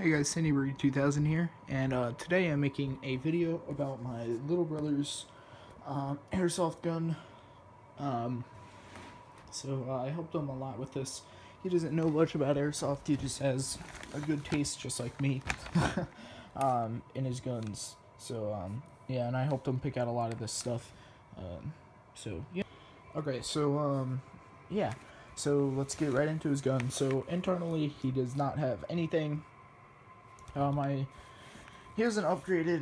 Hey guys, Sandyberry2000 here, and today I'm making a video about my little brother's airsoft gun. I helped him a lot with this. He doesn't know much about airsoft, he just has a good taste, just like me, in his guns. Yeah, and I helped him pick out a lot of this stuff. Yeah. Okay, yeah. So let's get right into his gun. So internally, he does not have anything. He has an upgraded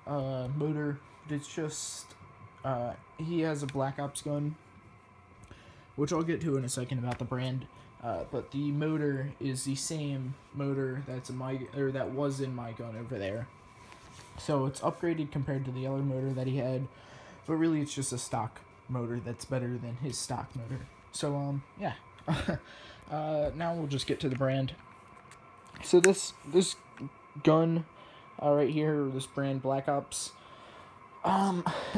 motor. It's just he has a Black Ops gun, which I'll get to in a second about the brand. But the motor is the same motor that was in my gun over there. So it's upgraded compared to the other motor that he had, but really it's just a stock motor that's better than his stock motor. So yeah. Now we'll just get to the brand. So this gun right here, this brand Black Ops,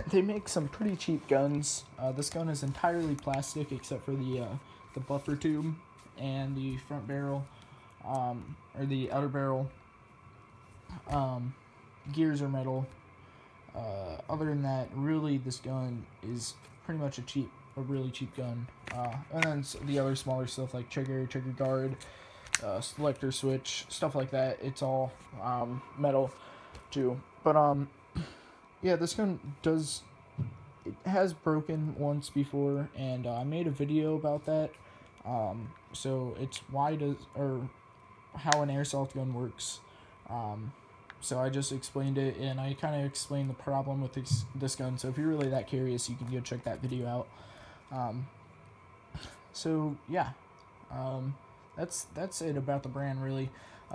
they make some pretty cheap guns. This gun is entirely plastic except for the buffer tube and the front barrel, or the outer barrel. Gears are metal. Other than that, really, this gun is pretty much a really cheap gun. And then the other smaller stuff like trigger guard, selector switch, stuff like that, it's all metal too. But yeah, this gun has broken once before, and I made a video about that. So it's how an airsoft gun works. So I just explained it, and I kind of explained the problem with this gun. So if you're really that curious, you can go check that video out. So yeah, that's it about the brand, really.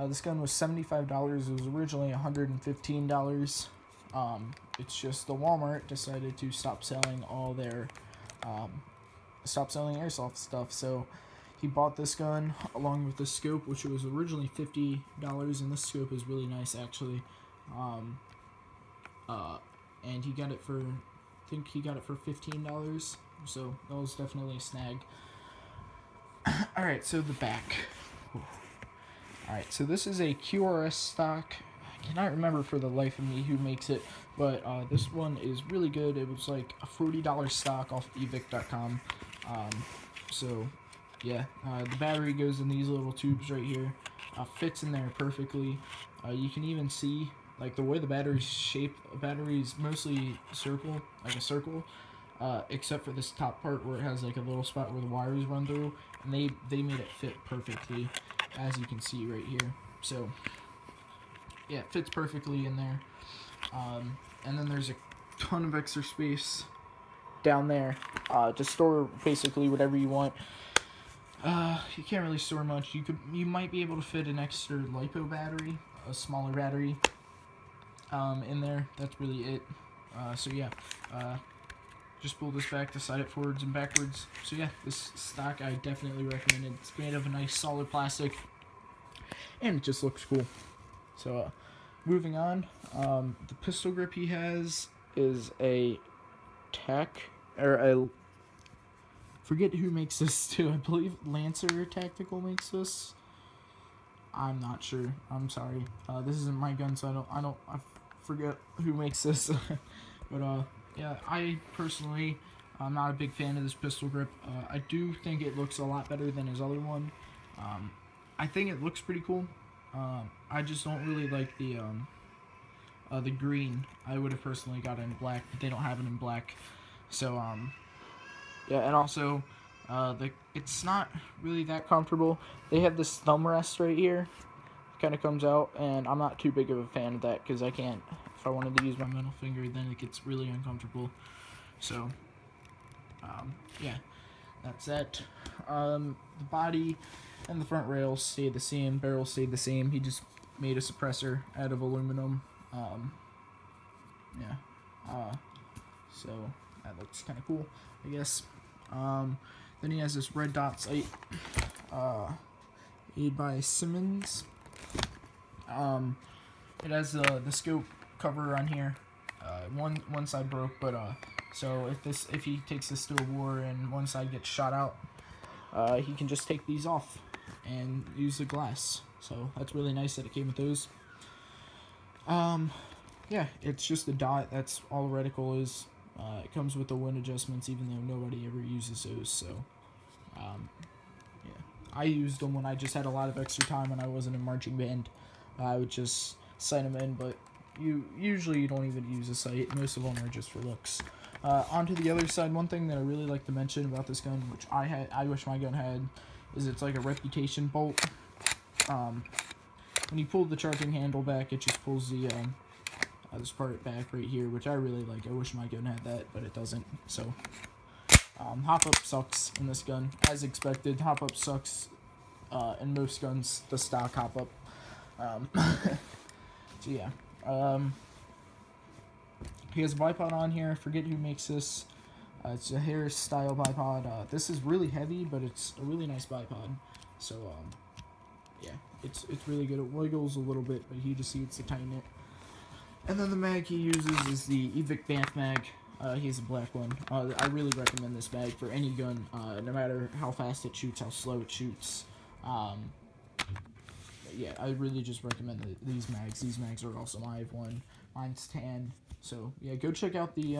This gun was $75. It was originally $115. It's just the Walmart decided to stop selling all their airsoft stuff. So he bought this gun along with the scope, which was originally $50, and this scope is really nice, actually. And he got it for, I think he got it for $15. So that was definitely a snag. Alright, so the back. Alright, so this is a QRS stock. I cannot remember for the life of me who makes it, but this one is really good. It was like a $40 stock off evic.com. So yeah, the battery goes in these little tubes right here. Fits in there perfectly. You can even see like the way the battery's shaped. The battery's mostly circle, like a circle. Except for this top part where it has like a little spot where the wires run through, and they made it fit perfectly, as you can see right here. So yeah, it fits perfectly in there. And then there's a ton of extra space down there to store basically whatever you want. You can't really store much. You might be able to fit an extra LiPo battery, a smaller battery, in there. That's really it. So yeah. Just pull this back to side it forwards and backwards. So yeah, this stock I definitely recommend it. It's made of a nice solid plastic, and it just looks cool. So moving on, the pistol grip he has is a forget who makes this too. I believe Lancer Tactical makes this. I'm not sure. I'm sorry. This isn't my gun, so I forget who makes this. But yeah, I personally, I'm not a big fan of this pistol grip. I do think it looks a lot better than his other one. I think it looks pretty cool. I just don't really like the green. I would have personally got it in black, but they don't have it in black. So yeah, and also it's not really that comfortable. They have this thumb rest right here. Kind of comes out, and I'm not too big of a fan of that because I can't. If I wanted to use my middle finger, then it gets really uncomfortable. So yeah, that's that. The body and the front rails stayed the same. Barrel stayed the same. He just made a suppressor out of aluminum. Yeah. So that looks kind of cool, I guess. Then he has this red dot sight, made by Simmons. It has the scope cover on here. One side broke, but so if he takes this to a war and one side gets shot out, he can just take these off and use the glass. So that's really nice that it came with those. Yeah, it's just a dot. That's all reticle is. It comes with the wind adjustments, even though nobody ever uses those. So, yeah, I used them when I just had a lot of extra time when I wasn't in marching band. I would just sight them in, but usually you don't even use a sight. Most of them are just for looks. Onto the other side, one thing that I really like to mention about this gun, which I wish my gun had, is it's like a reputation bolt. When you pull the charging handle back, it just pulls the this part back right here, which I really like. I wish my gun had that, but it doesn't. So, hop-up sucks in this gun, as expected. Hop-up sucks in most guns, the stock hop-up. So yeah, he has a bipod on here. I forget who makes this. It's a Harris style bipod. This is really heavy, but it's a really nice bipod. So yeah, it's really good. It wiggles a little bit, but he just needs to tighten it. And then the mag he uses is the Evic Banff mag. He has a black one. I really recommend this mag for any gun, no matter how fast it shoots, how slow it shoots. Yeah, I really just recommend these mags. These mags are awesome. I have one. Mine's tan. So yeah, go check out the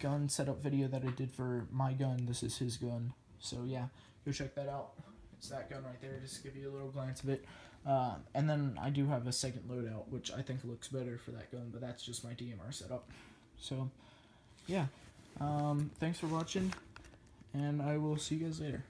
gun setup video that I did for my gun. This is his gun. So yeah, go check that out. It's that gun right there. Just give you a little glance of it. And then I do have a second loadout, which I think looks better for that gun, but that's just my DMR setup. So yeah, thanks for watching, and I will see you guys later.